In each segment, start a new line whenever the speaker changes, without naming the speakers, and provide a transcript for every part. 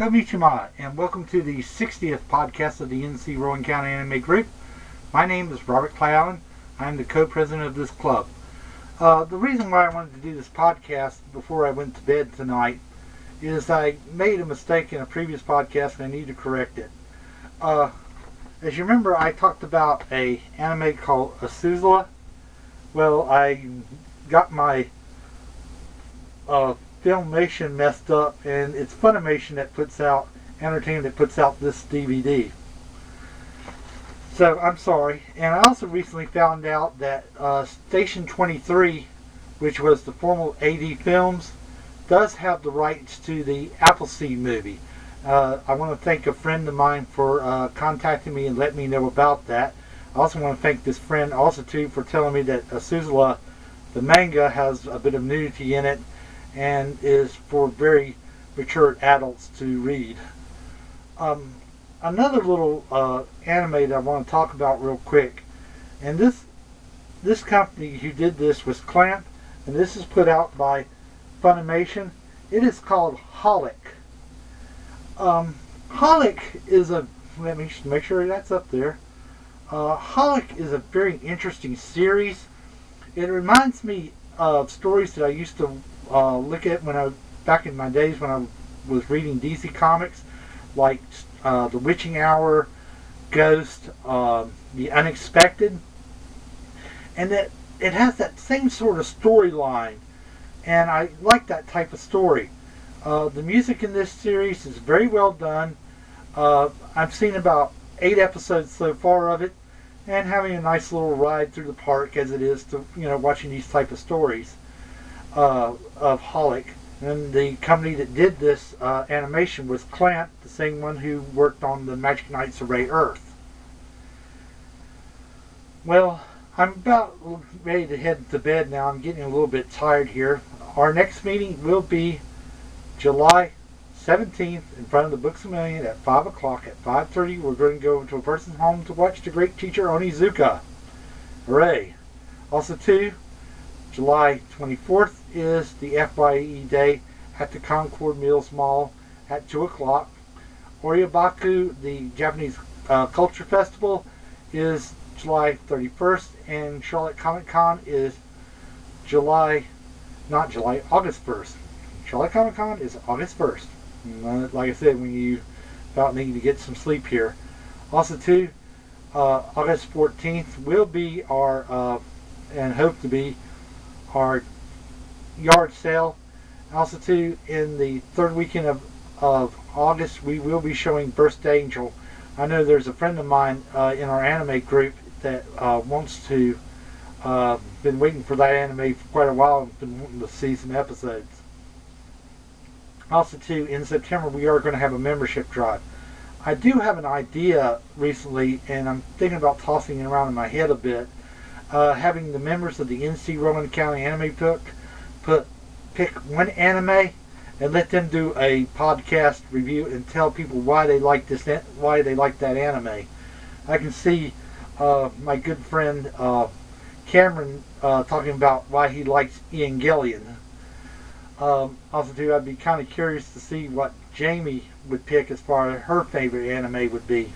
Konnichiwa, and welcome to the 60th podcast of the Rowan County Anime Group. My name is Robert Clay Allen. I'm the co-president of this club. The reason why I wanted to do this podcast before I went to bed tonight is I made a mistake in a previous podcast and I need to correct it. As you remember, I talked about an anime called Appleseed. Well, I got my Filmation messed up, and it's Funimation that puts out Entertainment that puts out this DVD. So I'm sorry. And I also recently found out that Station 23, which was the former AD Films, does have the rights to the Appleseed movie. I want to thank a friend of mine for contacting me and letting me know about that. I also want to thank this friend also too for telling me that Appleseed, the manga, has a bit of nudity in it and is for very mature adults to read. Another little anime that I want to talk about real quick, and this company who did this was Clamp, and this is put out by Funimation. It is called Holic. Holic is a, let me make sure that's up there. Holic is a very interesting series. It reminds me of stories that I used to look at back in my days when I was reading DC Comics, like The Witching Hour, Ghost, The Unexpected, and that it has that same sort of storyline, and I like that type of story. The music in this series is very well done. I've seen about 8 episodes so far of it, and having a nice little ride through the park as it is to watching these type of stories of Holic. And the company that did this animation was Clamp, the same one who worked on the Magic Knights of Ray Earth. Well, I'm about ready to head to bed now. I'm getting a little bit tired here. Our next meeting will be July 17th in front of the Books A Million at 5 o'clock. At 5:30 we're going to go to a person's home to watch the great teacher Onizuka. Hooray! Also too, July 24th is the FYE Day at the Concord Mills Mall at 2 o'clock. Oriabaku, the Japanese Culture Festival, is July 31st, and Charlotte Comic Con is August 1st. Charlotte Comic Con is August 1st. Like I said, when you about need to get some sleep here. Also too, August 14th will be our, and hope to be, our yard sale. Also too, in the third weekend of August, we will be showing Burst Angel. I know there's a friend of mine in our anime group that wants to, been waiting for that anime for quite a while and been wanting to see some episodes. Also too, in September we are going to have a membership drive. I do have an idea recently, and I'm thinking about tossing it around in my head a bit, having the members of the Rowan County Anime pick one anime and let them do a podcast review and tell people why they like that anime. I can see my good friend Cameron talking about why he likes Evangelion. Also too, I'd be kind of curious to see what Jamie would pick as far as her favorite anime would be.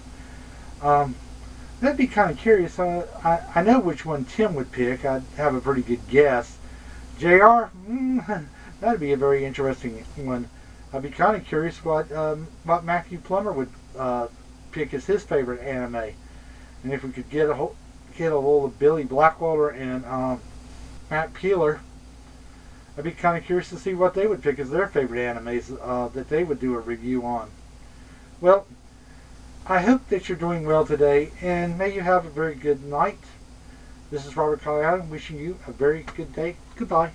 That'd be kind of curious. I know which one Tim would pick. I'd have a pretty good guess. JR, that'd be a very interesting one. I'd be kind of curious what Matthew Plummer would pick as his favorite anime. And if we could get a hold of Billy Blackwelder and Matt Peeler, I'd be kind of curious to see what they would pick as their favorite animes that they would do a review on. Well, I hope that you're doing well today, and may you have a very good night. This is Robert Clay Allen wishing you a very good day. Goodbye.